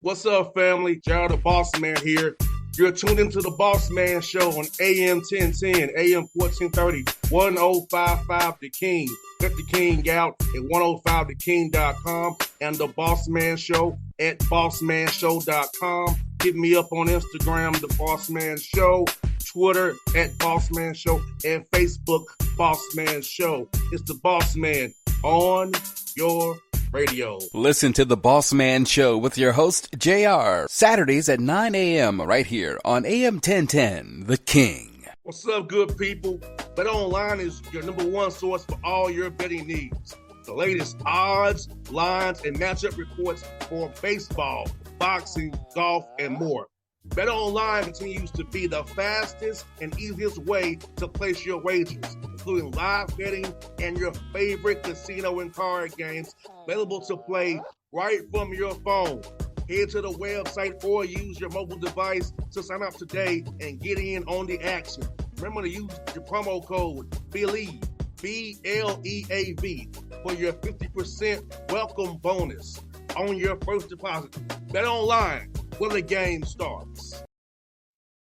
What's up, family? Gerald the Bossman here. You're tuned into the Bossman Show on AM 1010, AM 1430, 1055 The King. Let the King out at 105theking.com and the Bossman Show at bossmanshow.com. Hit me up on Instagram, The Bossman Show, Twitter at Bossman Show, and Facebook, Bossman Show. It's the Bossman on your radio. Listen to the Bossman Show with your host, JR, Saturdays at 9 a.m. right here on AM 1010, The King. What's up, good people? Bet Online is your number one source for all your betting needs. The latest odds, lines, and matchup reports for baseball, boxing, golf, and more. Bet Online continues to be the fastest and easiest way to place your wagers, including live betting and your favorite casino and card games available to play right from your phone. Head to the website or use your mobile device to sign up today and get in on the action. Remember to use your promo code BELIEVE, B-L-E-A-V, for your 50% welcome bonus on your first deposit. Bet Online, where the game starts.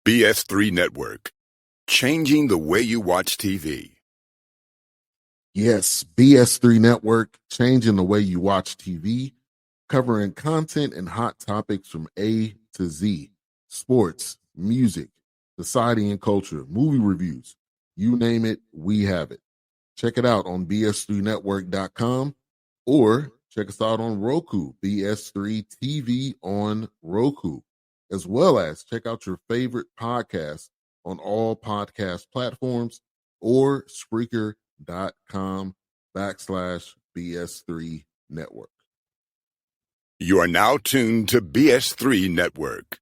BS3 Network, changing the way you watch TV. Yes, BS3 Network, changing the way you watch TV, covering content and hot topics from A to Z, sports, music, society and culture, movie reviews, you name it, we have it. Check it out on bs3network.com or check us out on Roku, BS3 TV on Roku, as well as check out your favorite podcast on all podcast platforms or Spreaker.com/BS3 Network. You are now tuned to BS3 Network.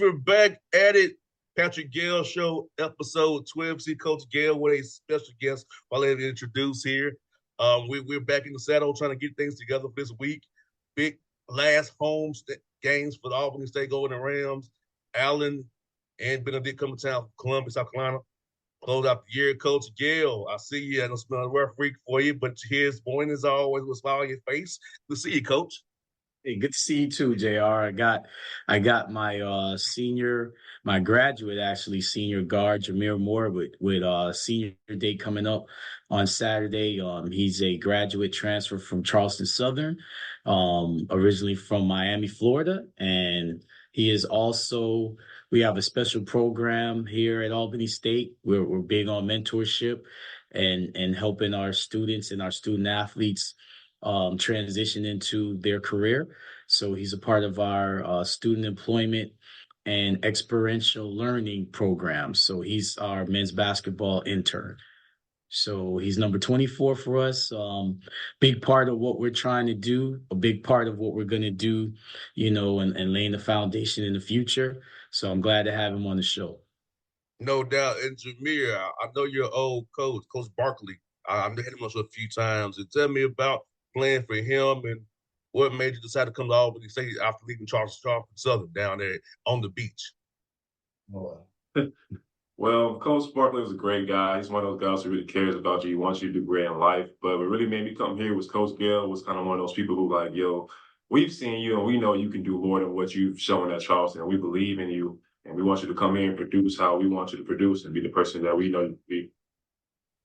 We're back at it. Patrick Gayle Show, episode 12. See Coach Gayle with a special guest while they introduce here. We're back in the saddle trying to get things together for this week. Big last home games for the Albany State Golden Rams. Allen and Benedict come to town from Columbia, South Carolina. Close out the year. Coach Gayle, I see you. I don't smell a rough freak for you, but here's point as always with a smile on your face. Good to see you, Coach. Hey, good to see you too, JR. I got my my graduate actually senior guard Jameer Moore with senior day coming up on Saturday. He's a graduate transfer from Charleston Southern, originally from Miami, Florida, and he is also. We have a special program here at Albany State. We're big on mentorship and helping our students and our student athletes transition into their career. So he's a part of our student employment and experiential learning program. So he's our men's basketball intern. So he's number 24 for us. Big part of what we're trying to do, a big part of what we're going to do, and laying the foundation in the future. So I'm glad to have him on the show. No doubt. And Jameer, I know you're an old coach, Coach Barkley. I've met him a few times. And tell me about playing for him and what made you decide to come to Albany State after leaving Charleston Southern down there on the beach? Well, Coach Barkley was a great guy. He's one of those guys who really cares about you. He wants you to do great in life. But what really made me come here was Coach Gayle was kind of one of those people who like, yo, we've seen you and we know you can do more than what you've shown at Charleston. We believe in you and we want you to come here and produce how we want you to produce and be the person that we know you to be.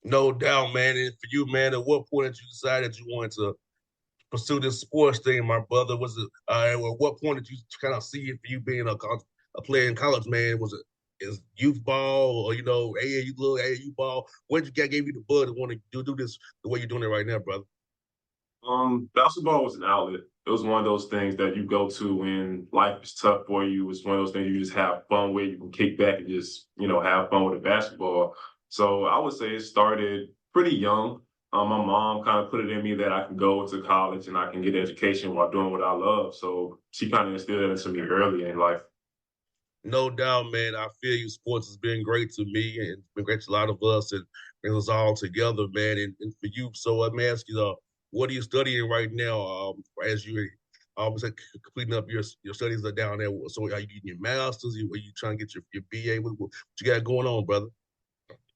No doubt, man. And for you, man, at what point did you decide that you wanted to pursue this sports thing, my brother? Was it at what point did you kind of see it for you being a player in college, man? Was it is youth ball or AAU little AAU ball? What gave you the bud to want to do this the way you're doing it right now, brother? Basketball was an outlet. it was one of those things that you go to when life is tough for you. It's one of those things you just have fun with. You can kick back and just, have fun with the basketball. So I would say it started pretty young. My mom kind of put it in me that I can go to college and I can get education while doing what I love. So she kind of instilled that into me early in life. No doubt, man. I feel you. Sports has been great to me and it's been great to a lot of us and brings us all together, man. And for you, so let me ask you, what are you studying right now? As you completing up your studies are down there. So are you getting your masters? Are you trying to get your BA? What you got going on, brother?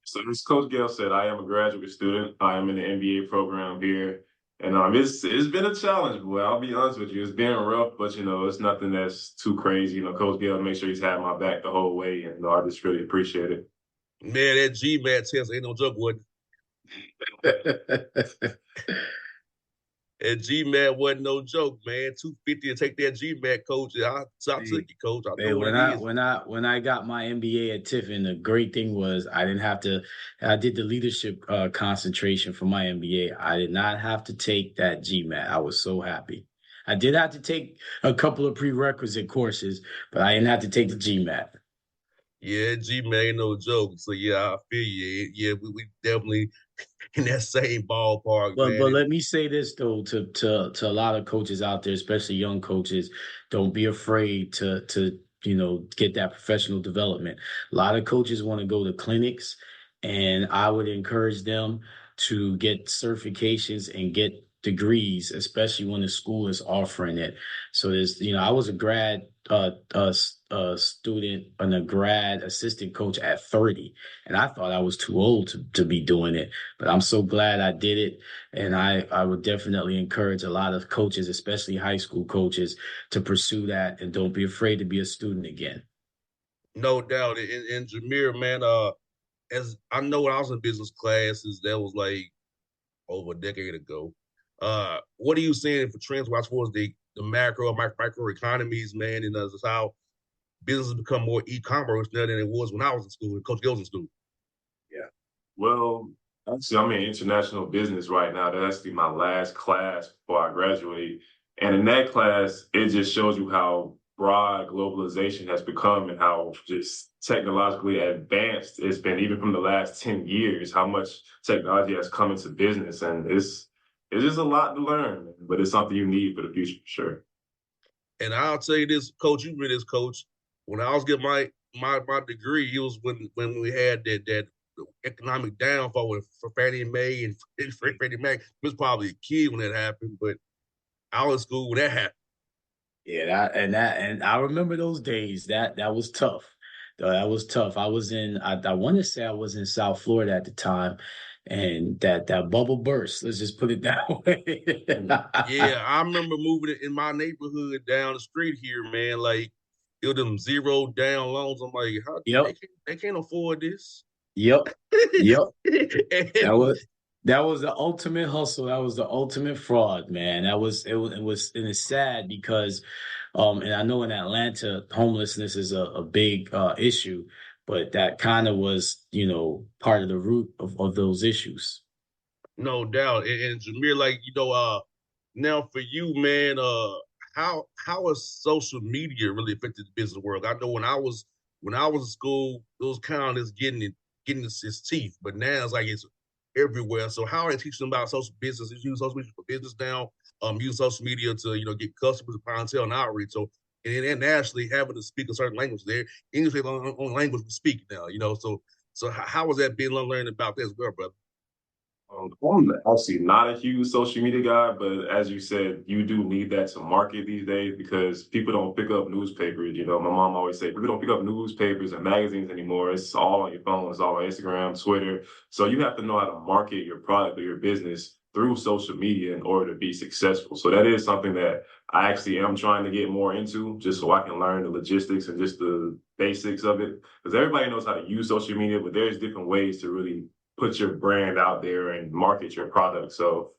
So as Coach Gayle said, I am a graduate student. I am in the MBA program here. And it's been a challenge, boy. I'll be honest with you. It's been rough, but it's nothing that's too crazy. Coach Gayle make sure he's had my back the whole way, and I just really appreciate it. Man, that GMAT test ain't no joke, wasn't it? And GMAT wasn't no joke, man. 250 to take that GMAT, coach. I took you, coach. I know what it is. When I got my MBA at Tiffin, the great thing was I didn't have to. I did the leadership concentration for my MBA. I did not have to take that GMAT. I was so happy. I did have to take a couple of prerequisite courses, but I didn't have to take the GMAT. Yeah, GMAT ain't no joke. So yeah, I feel you. Yeah, we definitely in that same ballpark, But man. let me say this though to a lot of coaches out there, especially young coaches, don't be afraid to get that professional development. A lot of coaches want to go to clinics, and I would encourage them to get certifications and get degrees, especially when the school is offering it. So I was a grad student and a grad assistant coach at 30, and I thought I was too old to be doing it, but I'm so glad I did it. And I would definitely encourage a lot of coaches, especially high school coaches, to pursue that and don't be afraid to be a student again. No doubt. And Jameer, man, as I know when I was in business classes, that was like over a decade ago. What are you seeing for trends watch towards the micro economies, man, and just how business become more e-commerce now than it was when I was in school and Coach Gill's in school? Yeah. Well, see, I'm in international business right now. That's actually my last class before I graduate. And in that class, it just shows you how broad globalization has become and how just technologically advanced it's been, even from the last 10 years, how much technology has come into business. And it's just a lot to learn, but it's something you need for the future, for sure. And I'll tell you this, Coach, you been this coach. When I was getting my degree, it was when we had that economic downfall for Fannie Mae and Freddie Mac. I was probably a kid when that happened, but I was in school when that happened. Yeah, and I remember those days. That was tough. That was tough. I want to say I was in South Florida at the time, and that bubble burst. Let's just put it that way. Yeah, I remember moving in my neighborhood down the street here, man. Like it was them zero down loans. I'm like, how Yep. they can't afford this. Yep. Yep. And That was the ultimate hustle. That was the ultimate fraud, man. And it's sad because and I know in Atlanta homelessness is a big issue, but that kind of was, part of the root of those issues. no doubt. And Jameer, like, now for you, man, how has social media really affected the business world? I know when I was in school, it was kind of just getting its teeth, but now it's like it's everywhere. So how are they teaching them about social business? Is using social media for business now, use social media to get customers, clientele, and outreach. So and actually having to speak a certain language there. English is the only language we speak now, So how was that being learning about that as well, brother? I'm actually not a huge social media guy, but as you said, you do need that to market these days because people don't pick up newspapers. My mom always said people don't pick up newspapers and magazines anymore. It's all on your phone. It's all on Instagram, Twitter. So you have to know how to market your product or your business through social media in order to be successful. So that is something that I actually am trying to get more into just so I can learn the logistics and just the basics of it. Because everybody knows how to use social media, but there's different ways to really put your brand out there and market your product. So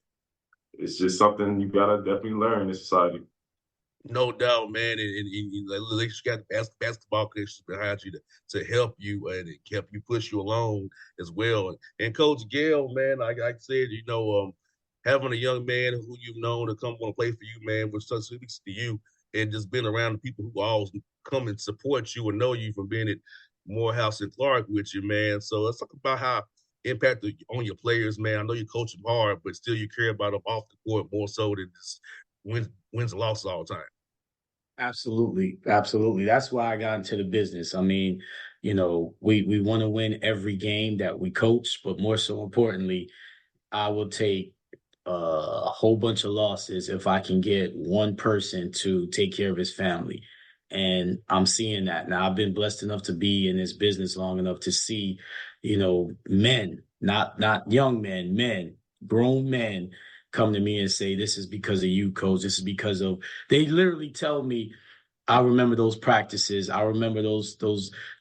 it's just something you gotta definitely learn in society. No doubt, man, and at least you got the basketball coaches behind you to help you and help you push you along as well. And Coach Gayle, man, like I said, having a young man who you've known to come want to play for you, man, which speaks to you, and just being around the people who always come and support you and know you from being at Morehouse and Clark with you, man. So let's talk about how impact on your players, man. I know you coach them hard, but still you care about them off the court more so than just wins and losses all the time. Absolutely. Absolutely. That's why I got into the business. I mean, we want to win every game that we coach, but more so importantly, I will take a whole bunch of losses if I can get one person to take care of his family. And I'm seeing that now. I've been blessed enough to be in this business long enough to see, men, not young men, grown men come to me and say, "This is because of you, coach. This is because of." They literally tell me, I remember those practices. I remember those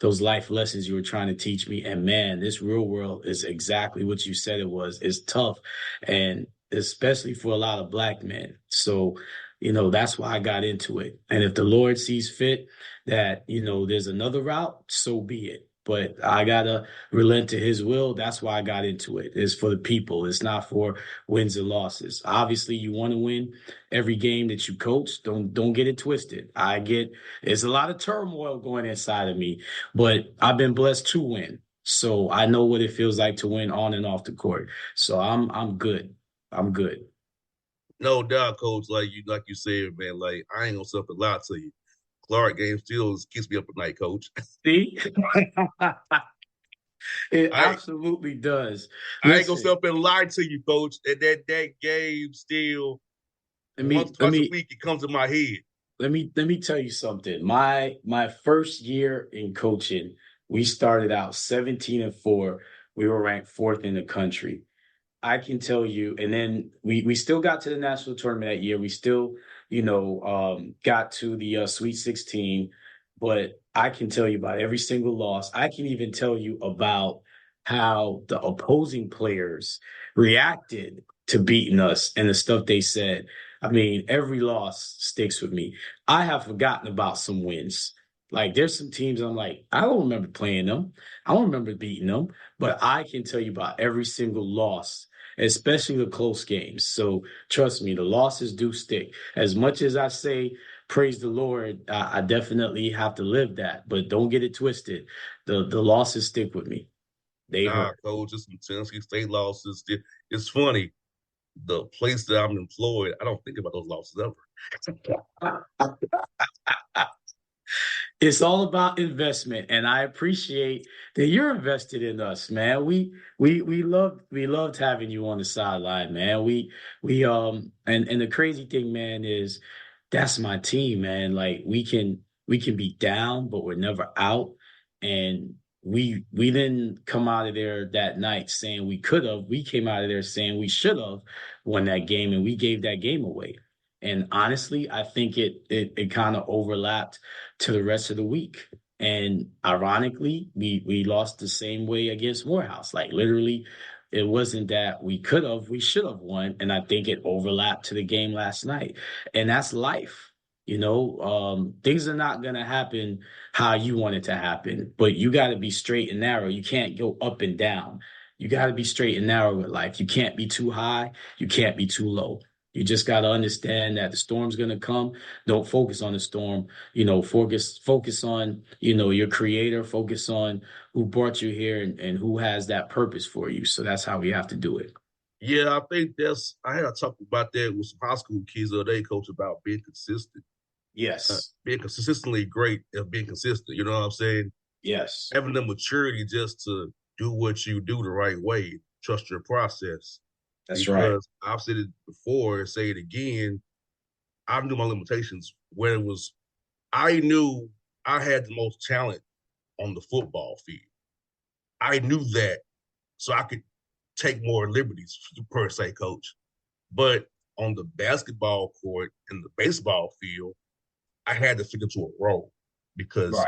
life lessons you were trying to teach me. And man, this real world is exactly what you said it was. It's tough, and especially for a lot of Black men. So, that's why I got into it. And if the Lord sees fit that, there's another route, so be it. But I gotta relent to his will. That's why I got into it. It's for the people. It's not for wins and losses. Obviously, you want to win every game that you coach. Don't get it twisted. There's a lot of turmoil going inside of me, but I've been blessed to win. So I know what it feels like to win on and off the court. So I'm good. I'm good. No doubt, coach. Like you said, man. Like I ain't gonna suffer a lot to you. Clark game still keeps me up at night, coach. See? It I absolutely does. I ain't gonna Listen, sit up and lie to you, coach. And that game still let once me let twice a me week it comes in my head. let me tell you something. My first year in coaching, we started out 17-4. We were ranked fourth in the country. I can tell you, and then we still got to the national tournament that year. We still, got to the Sweet 16, but I can tell you about every single loss. I can even tell you about how the opposing players reacted to beating us and the stuff they said. I mean, every loss sticks with me. I have forgotten about some wins. Like there's some teams I'm like, I don't remember playing them. I don't remember beating them, but I can tell you about every single loss, especially the close games. So trust me, the losses do stick. As much as I say, praise the Lord, I definitely have to live that. But don't get it twisted. The losses stick with me. They Nah, hurt. coach, it's some Tennessee State losses. It's funny. The place that I'm employed, I don't think about those losses ever. It's all about investment, and I appreciate that you're invested in us, man. We loved having you on the sideline, man. And the crazy thing, man, is that's my team, man. Like we can be down, but we're never out. And we didn't come out of there that night saying we could have. We came out of there saying we should have won that game, and we gave that game away. And honestly, I think it kind of overlapped to the rest of the week. And ironically, we lost the same way against Morehouse. Like literally, it wasn't that we should have won. And I think it overlapped to the game last night. And that's life. Things are not gonna happen how you want it to happen, but you gotta be straight and narrow. You can't go up and down. You gotta be straight and narrow with life. You can't be too high, you can't be too low. You just got to understand that the storm's going to come. Don't focus on the storm. Focus on, your creator, focus on who brought you here and who has that purpose for you. So that's how we have to do it. Yeah, I think I had a talk about that with some high school kids the other day, coach, about being consistent. Yes. Being consistently great at being consistent. You know what I'm saying? Yes. Having the maturity just to do what you do the right way, trust your process. That's right. Because I've said it before and say it again, I knew my limitations where it was I knew I had the most talent on the football field. I knew that, so I could take more liberties per se, coach. But on the basketball court and the baseball field, I had to fit into a role because Right.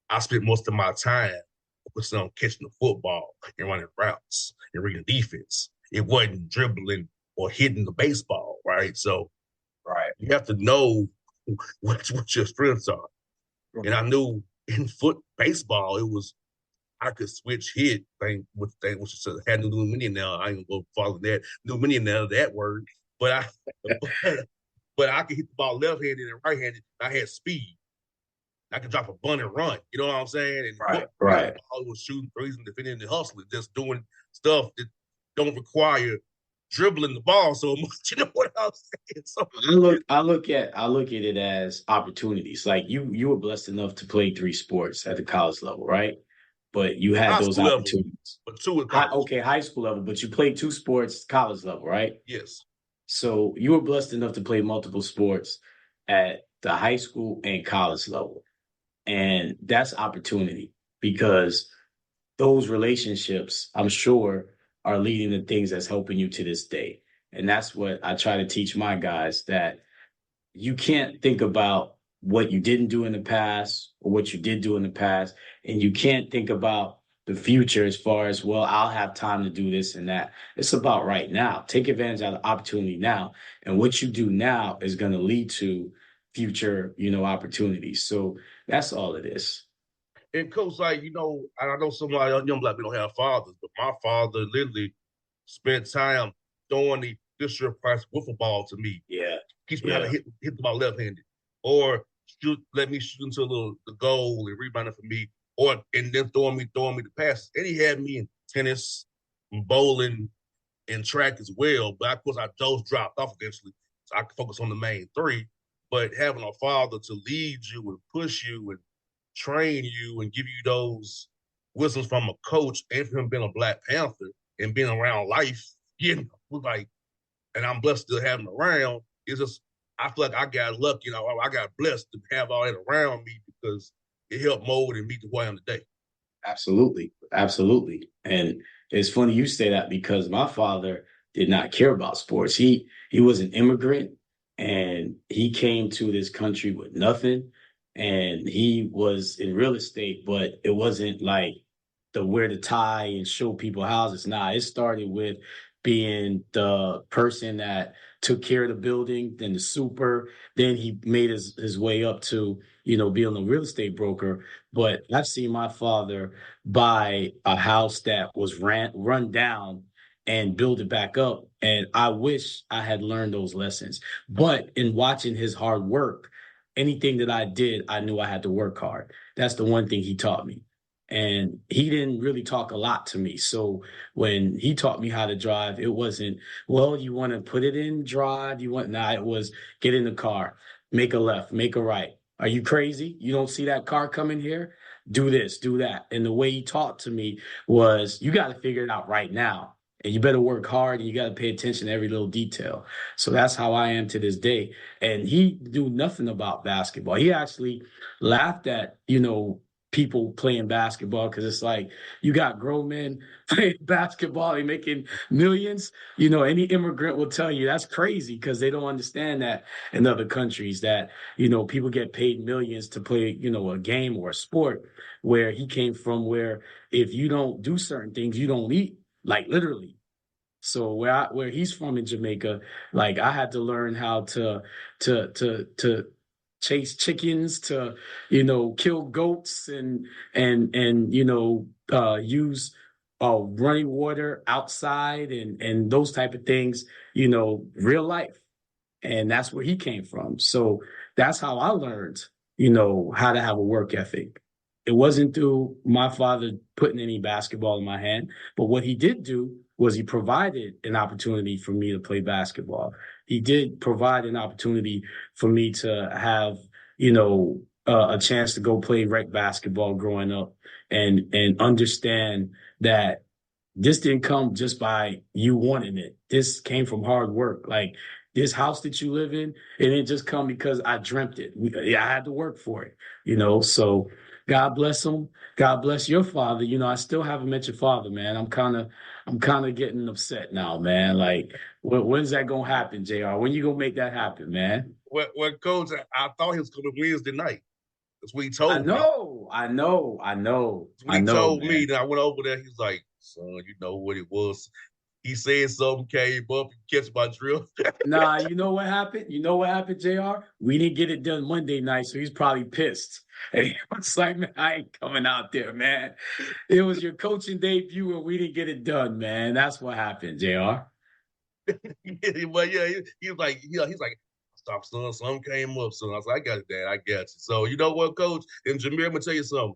I spent most of my time focusing on catching the football and running routes and reading defense. It wasn't dribbling or hitting the baseball, right? So Right. you have to know what your strengths are. And I knew in baseball, I could switch hit thing with thing which is had new dominion now. I ain't gonna go follow that new dominion now that word, but I but I could hit the ball left-handed and right-handed. I had speed. I could drop a bunt and run. You know what I'm saying? And Right, football, right. I was shooting threes and defending and hustling, just doing stuff that don't require dribbling the ball so much. You know what I'm saying? So I look at it as opportunities. Like you were blessed enough to play 3 sports at the college level, right? But you had high those school level, opportunities. but two in college. High school level, but you played 2 sports college level, right? Yes. So you were blessed enough to play multiple sports at the high school and college level. And that's opportunity because those relationships, I'm sure, are leading to things that's helping you to this day. And that's what I try to teach my guys, that you can't think about what you didn't do in the past or what you did do in the past. And you can't think about the future as far as, well, I'll have time to do this and that. It's about right now. Take advantage of the opportunity now. And what you do now is going to lead to future, opportunities. So that's all it is. And coach, like, I know some of our young black people don't have fathers, but my father literally spent time throwing the Fisher Price wiffle ball to me. Yeah. Teach me how to Yeah. hit the ball left-handed. Or let me shoot into the goal and rebound it for me. And then throwing me the passes. And he had me in tennis, bowling, and track as well. But of course those dropped off eventually. So I could focus on the main 3. But having a father to lead you and push you and train you and give you those wisdoms from a coach, and from him being a Black Panther and being around life, like, and I'm blessed to have him around. It's just, I feel like I got lucky, I got blessed to have all that around me because it helped mold and meet the way I am today. Absolutely. Absolutely. And it's funny you say that because my father did not care about sports. He was an immigrant and he came to this country with nothing. And he was in real estate, but it wasn't like the wear the tie and show people houses. Nah, it started with being the person that took care of the building, then the super, then he made his way up to, being a real estate broker. But I've seen my father buy a house that was run down and build it back up. And I wish I had learned those lessons. But in watching his hard work, anything that I did, I knew I had to work hard. That's the one thing he taught me. And he didn't really talk a lot to me. So when he taught me how to drive, it wasn't, well, you want to put it in drive, it was get in the car, make a left, make a right. Are you crazy? You don't see that car coming here? Do this, do that. And the way he taught to me was, you got to figure it out right now. And you better work hard and you got to pay attention to every little detail. So that's how I am to this day. And he knew nothing about basketball. He actually laughed at, people playing basketball because it's like, you got grown men playing basketball and making millions. Any immigrant will tell you that's crazy because they don't understand that in other countries that, people get paid millions to play, a game or a sport, where he came from, where if you don't do certain things, you don't eat, like literally. So where he's from in Jamaica, like I had to learn how to chase chickens, to kill goats, and use running water outside, and those type of things, real life. And that's where he came from. So that's how I learned, how to have a work ethic. It wasn't through my father putting any basketball in my hand, but what he did do was he provided an opportunity for me to play basketball. He did provide an opportunity for me to have, a chance to go play rec basketball growing up, and understand that this didn't come just by you wanting it. This came from hard work. Like this house that you live in, it didn't just come because I dreamt it. I had to work for it, So God bless him. God bless your father. I still haven't met your father, man. I'm kind of getting upset now, man. Like, when's that gonna happen, Jr.? When you gonna make that happen, man? Well, coach, I thought he was coming Wednesday night. That's what he I told me. know, That's what he told man. me. Then I went over there. He's like, son, you know what it was. he said something, came up, catch my drift. Nah, you know what happened? You know what happened, JR? We didn't get it done Monday night, so he's probably pissed. And he was like, man, I ain't coming out there, man. It was your coaching debut, and we didn't get it done, man. That's what happened, JR. But yeah, he was like, he's like, stop, son. Something came up, son. I was like, I got it, Dad. I got you. So you know what, Coach? And Jameer, I'm gonna tell you something.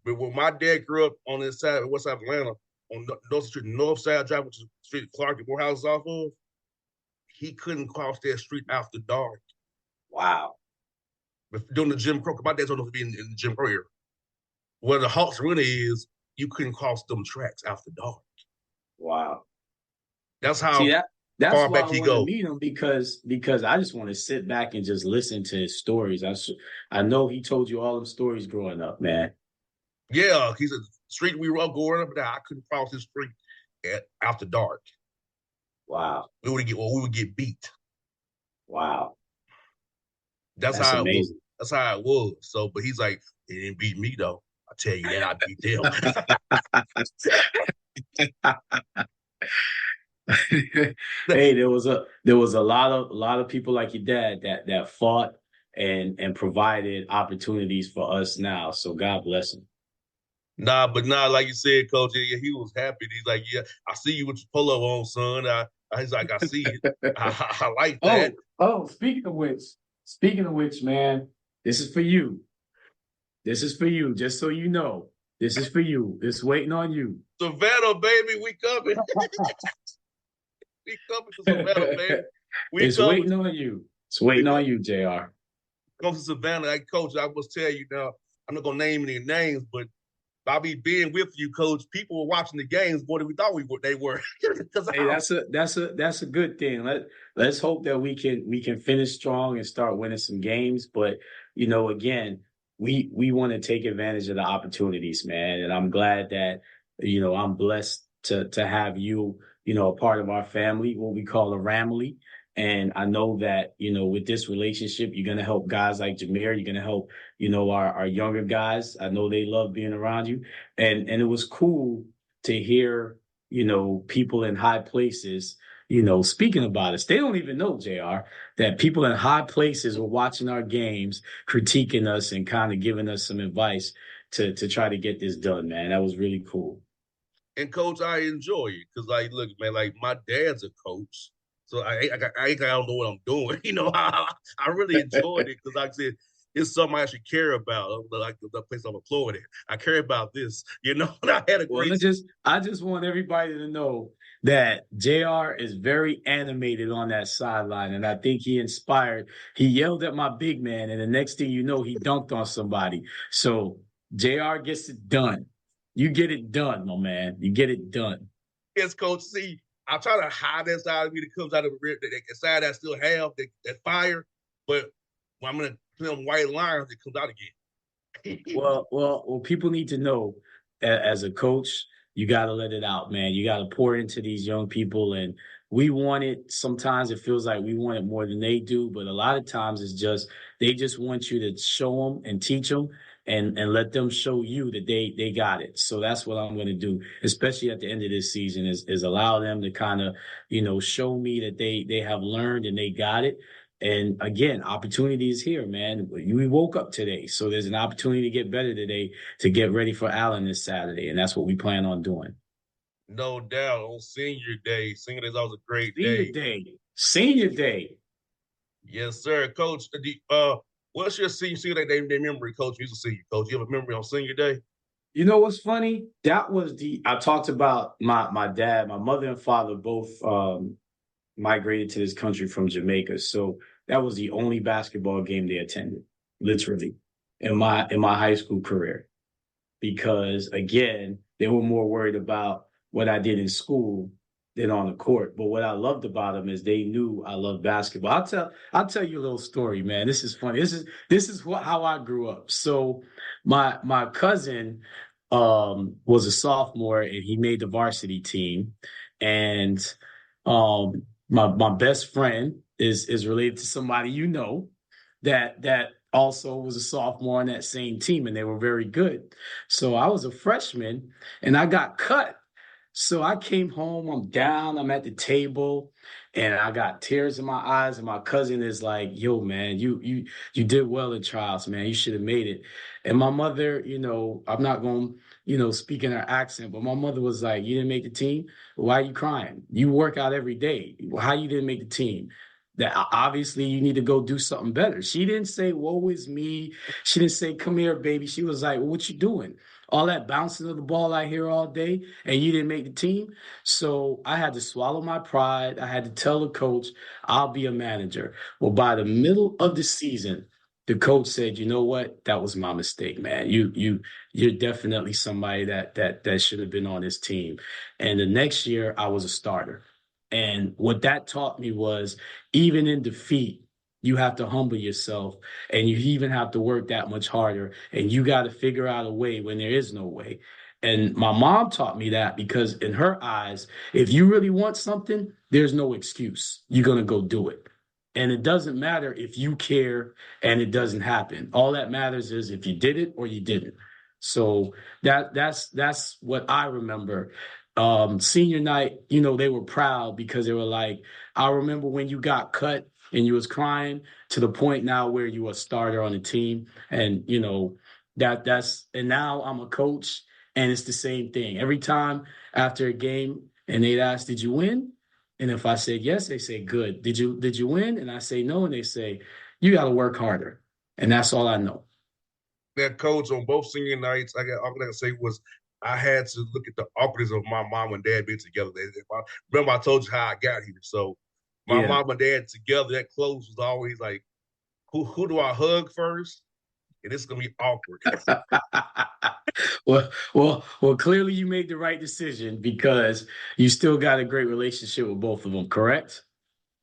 But when my dad grew up on this side, west side of Atlanta, on North Street, North Side Drive, which is the street Clark and Morehouse is off of, he couldn't cross that street after dark. Wow. But during the Jim Crow, my dad told us to be in the Jim Crow era. Where the Hawks really is, you couldn't cross them tracks after dark. Wow. That's how See, that's far why back I he want to go. meet him because I just want to sit back and just listen to his stories. I know he told you all them stories growing up, man. Yeah, he said, street we were up growing up, I couldn't cross this street after dark. Wow. We would get beat. Wow. That's That's how it was. amazing. That's how it was. So, but he's like, he didn't beat me though. I tell you that I beat them. Hey, there was a lot of people like your dad that fought and provided opportunities for us now. So God bless him. Nah, like you said, Coach, yeah, he was happy. He's like, yeah, I see you with your polo on, son. He's like, I see it. I like that. Speaking of which, man, this is for you. This is for you, just so you know. This is for you. It's waiting on you. Savannah, baby, we coming. We coming to Savannah, baby. It's coming. Waiting on you. It's waiting on you, JR. Come to Savannah. Like, Coach, I must tell you now, I'm not going to name any names, but by me being with you, Coach, people were watching the games more than we thought they were. Hey, that's a good thing. Let's hope that we can finish strong and start winning some games. But again, we want to take advantage of the opportunities, man. And I'm glad that I'm blessed to have you, a part of our family, what we call a ramily. And I know that, with this relationship, you're going to help guys like Jameer. You're going to help, our younger guys. I know they love being around you. And it was cool to hear, people in high places, speaking about us. They don't even know, JR, that people in high places were watching our games, critiquing us and kind of giving us some advice to try to get this done, man. That was really cool. And Coach, I enjoy it because, like, look, man, like my dad's a coach. So I don't know what I'm doing. I really enjoyed it because, like I said, it's something I actually care about. Like the place I'm employed at, I care about this. And I had a great. I just want everybody to know that JR is very animated on that sideline, and I think he inspired. He yelled at my big man, and the next thing you know, he dunked on somebody. So JR gets it done. You get it done, my man. You get it done. Yes, Coach. See, I try to hide that side of me that comes out of the side I still have that fire, but when I'm gonna play on white lines, it comes out again. Well, people need to know as a coach, you got to let it out, man. You got to pour into these young people, and we want it. Sometimes it feels like we want it more than they do, but a lot of times it's just they just want you to show them and teach them. And let them show you that they got it. So that's what I'm going to do, especially at the end of this season, is allow them to kind of, show me that they have learned and they got it. And again, opportunity is here, man. We woke up today, so there's an opportunity to get better today to get ready for Allen this Saturday, and that's what we plan on doing. No doubt. On Senior Day. Senior Day is always a great Senior Day. Yes, sir. Coach, what's your senior day memory, Coach? You was a senior, Coach. You have a memory on Senior Day? You know what's funny? That was I talked about my dad, my mother and father both migrated to this country from Jamaica. So that was the only basketball game they attended, literally, in my high school career. Because again, they were more worried about what I did in school than on the court. But what I loved about them is they knew I loved basketball. I'll tell you a little story, man. This is funny. This is how I grew up. So my cousin was a sophomore and he made the varsity team. And my best friend is related to somebody that also was a sophomore on that same team, and they were very good. So I was a freshman and I got cut. So I came home, I'm down, I'm at the table, and I got tears in my eyes. And my cousin is like, "Yo, man, you did well in trials, man. You should have made it." And my mother, I'm not going to, speak in her accent, but my mother was like, "You didn't make the team? Why are you crying? You work out every day. How you didn't make the team?" That obviously you need to go do something better. She didn't say, "Woe is me." She didn't say, "Come here, baby." She was like, "Well, what you doing? All that bouncing of the ball I hear all day, and you didn't make the team." So I had to swallow my pride. I had to tell the coach, "I'll be a manager." Well, by the middle of the season, the coach said, "You know what? That was my mistake, man. You're definitely somebody that should have been on this team." And the next year, I was a starter. And what that taught me was, even in defeat, you have to humble yourself, and you even have to work that much harder, and you got to figure out a way when there is no way. And my mom taught me that, because in her eyes, if you really want something, there's no excuse. You're going to go do it. And it doesn't matter if you care and it doesn't happen. All that matters is if you did it or you didn't. So that's what I remember. Senior night, they were proud, because they were like, "I remember when you got cut and you was crying, to the point now where you a starter on the team." And and now I'm a coach, and it's the same thing. Every time after a game, and they'd ask, "Did you win?" And if I said yes, they say, "Good. Did you win?" And I say no, and they say, "You got to work harder." And that's all I know. That coach on both senior nights, all I can say was I had to look at the awkwardness of my mom and dad being together. Remember, I told you how I got here. So my Yeah. mom and dad together, that close was always like, who do I hug first? And it's gonna be awkward. Well, clearly you made the right decision, because you still got a great relationship with both of them, correct?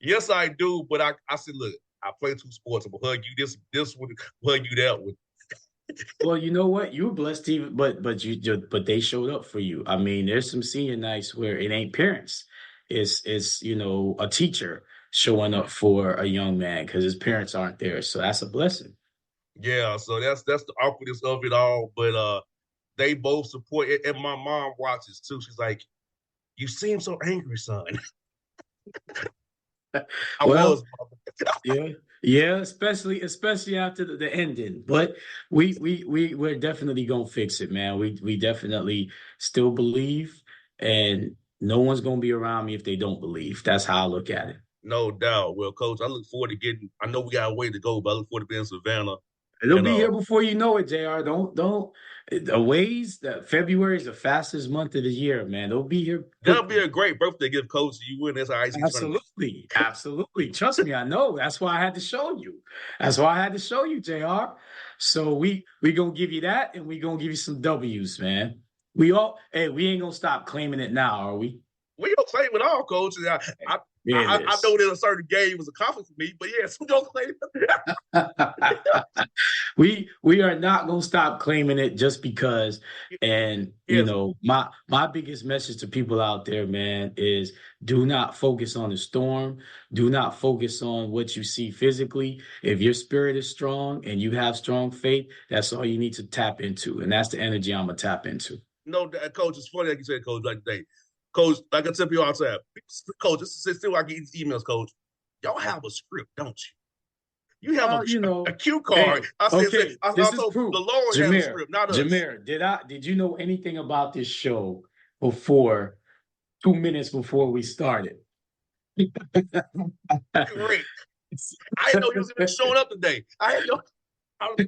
Yes, I do, but I said, look, I play two sports. I'm gonna hug you this one, hug you that one. Well, you know what? You were blessed, even, but they showed up for you. I mean, there's some senior nights where it ain't parents, it's a teacher showing up for a young man because his parents aren't there. So that's a blessing. Yeah, so that's the awkwardness of it all. But they both support it, and my mom watches too. She's like, "You seem so angry, son." I Well, was. yeah, yeah, especially after the ending. But we're definitely gonna fix it, man. We definitely still believe, and no one's gonna be around me if they don't believe. That's how I look at it. No doubt. Well, coach, I look forward to getting. I know we got a way to go, but I look forward to being in Savannah. It'll And be here before you know it, JR. Don't the ways that February is the fastest month of the year, man. They'll be here that'll be quickly. a great birthday gift, coach. You win this IC tournament. Absolutely. Absolutely. Trust me, I know. That's why I had to show you. That's why I had to show you, JR. So we gonna give you that, and we gonna give you some W's, man. We ain't gonna stop claiming it now, are we? We don't claim it all, coach. There it I know is. that a certain game was a conflict for me, but yes, we don't claim it. We are not gonna stop claiming it just because. And Yes, my biggest message to people out there, man, is do not focus on the storm. Do not focus on what you see physically. If your spirit is strong and you have strong faith, that's all you need to tap into, and that's the energy I'm gonna tap into. no, coach. It's funny like you said, coach. Like today, coach. Like I tell people all the time, coach. This is still I get these emails, coach. Y'all have a script, don't you? You have Well, a cue card. hey, okay, I this is told proof. the Lord has a Jameer, script, not us. Jameer, did you know anything about this show before 2 minutes before we started? Great. I didn't know he was even showing up today. I had no. I was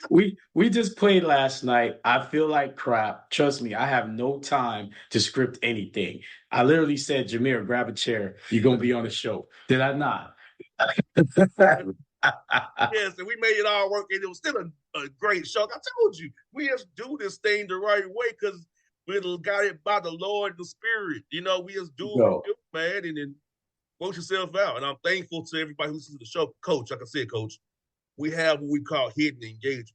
waiting. We just played last night. I feel like crap. Trust me, I have no time to script anything. I literally said, Jameer, grab a chair. You're gonna be on the show. Did I not? Yes, and we made it all work, and it was still a great show. I told you, we just do this thing the right way because we got it by the Lord and the Spirit. We just do what we Go. do, man, and then work yourself out. And I'm thankful to everybody who listens to the show. Coach, like I said, Coach, we have what we call hidden engagement.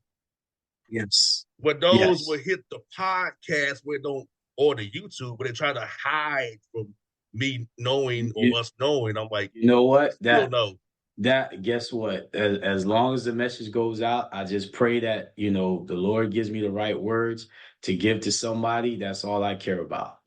Yes. But those Yes. will hit the podcast where don't or the YouTube, but they try to hide from me knowing You, or us knowing. I'm like, you know what? still know. That guess what? As long as the message goes out, I just pray that the Lord gives me the right words to give to somebody. That's all I care about.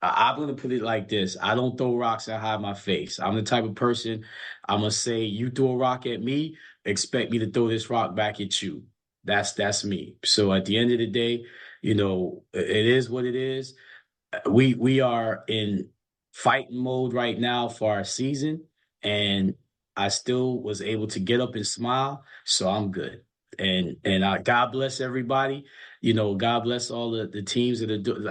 I'm gonna put it like this: I don't throw rocks and hide my face. I'm the type of person I'm gonna say, you throw a rock at me, expect me to throw this rock back at you. That's me. So at the end of the day, it is what it is. We are in fighting mode right now for our season, and I still was able to get up and smile, so I'm good. And God bless everybody. God bless all the teams that are doing.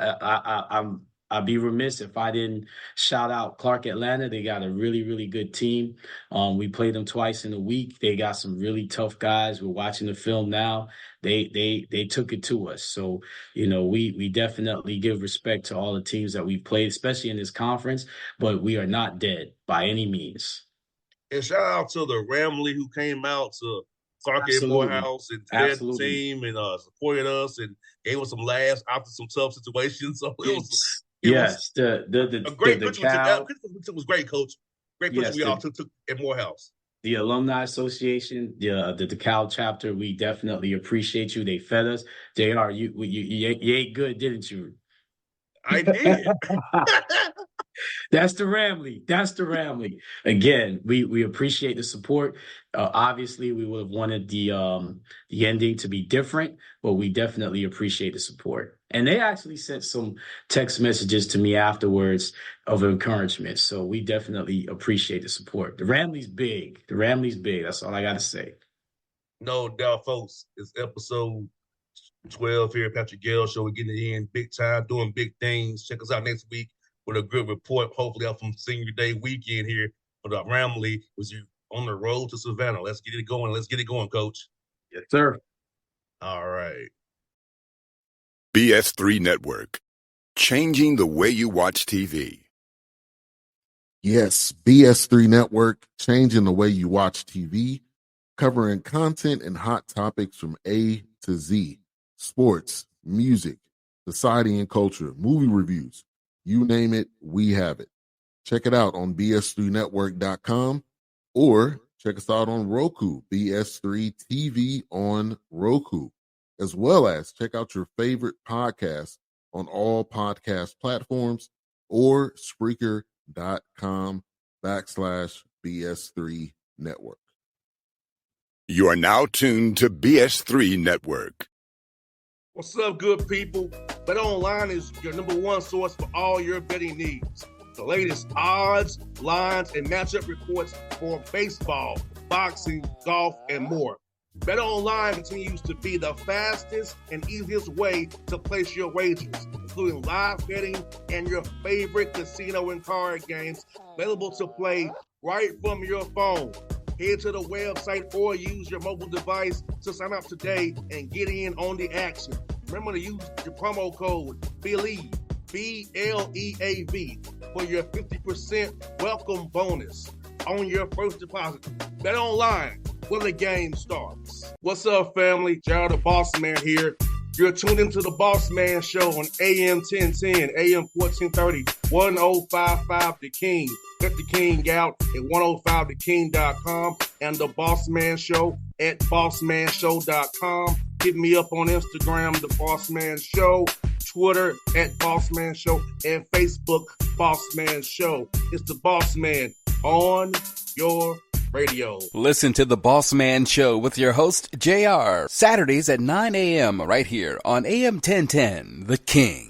I'd be remiss if I didn't shout out Clark Atlanta. They got a really, really good team. We play them twice in a week. They got some really tough guys. We're watching the film now. They took it to us. So, we definitely give respect to all the teams that we've played, especially in this conference, but we are not dead by any means. And shout out to the Ramley who came out to Clark and Absolutely. Morehouse and fed the Absolutely. team and supported us and gave us some laughs after some tough situations. So it was Yes, a great the picture. It was great, Coach. Great picture Yes, we all took at Morehouse. the Alumni Association, the DeKalb chapter, we definitely appreciate you. They fed us. JR, you ate good, didn't you? I did. That's the Ramley. That's the Ramley. Again, we appreciate the support. Obviously, we would have wanted the ending to be different, but we definitely appreciate the support. And they actually sent some text messages to me afterwards of encouragement. So we definitely appreciate the support. The Ramley's big. The Ramley's big. That's all I got to say. No doubt, folks. It's episode 12 here at Patrick Gayle Show. We're getting it in big time, doing big things. Check us out next week with a good report, hopefully out from Senior Day weekend here for the Ramley was you on the road to Savannah. Let's get it going. Let's get it going, Coach. Yes, sir. All right. BS3 Network. Changing the way you watch TV. Yes, BS3 Network, changing the way you watch TV, covering content and hot topics from A to Z. Sports, music, society and culture, movie reviews. You name it, we have it. Check it out on bs3network.com or check us out on Roku, BS3 TV on Roku, as well as check out your favorite podcast on all podcast platforms or Spreaker.com/BS3 Network. You are now tuned to BS3 Network. What's up, good people? BetOnline is your number one source for all your betting needs. The latest odds, lines, and matchup reports for baseball, boxing, golf, and more. BetOnline continues to be the fastest and easiest way to place your wagers, including live betting and your favorite casino and card games available to play right from your phone. Head to the website or use your mobile device to sign up today and get in on the action. Remember to use your promo code BELIEVE, BLEAV, for your 50% welcome bonus on your first deposit. Bet online where the game starts. What's up, family? Jared the Bossman here. You're tuned into the Bossman Show on AM 1010, AM 1430, 1055 The King. Let the King out at 105theking.com and the Bossman Show at bossmanshow.com. Hit me up on Instagram, The Bossman Show, Twitter at Bossman Show, and Facebook, Bossman Show. It's the Bossman on your radio. Listen to The Bossman Show with your host, JR, Saturdays at 9 a.m. right here on AM 1010, The King.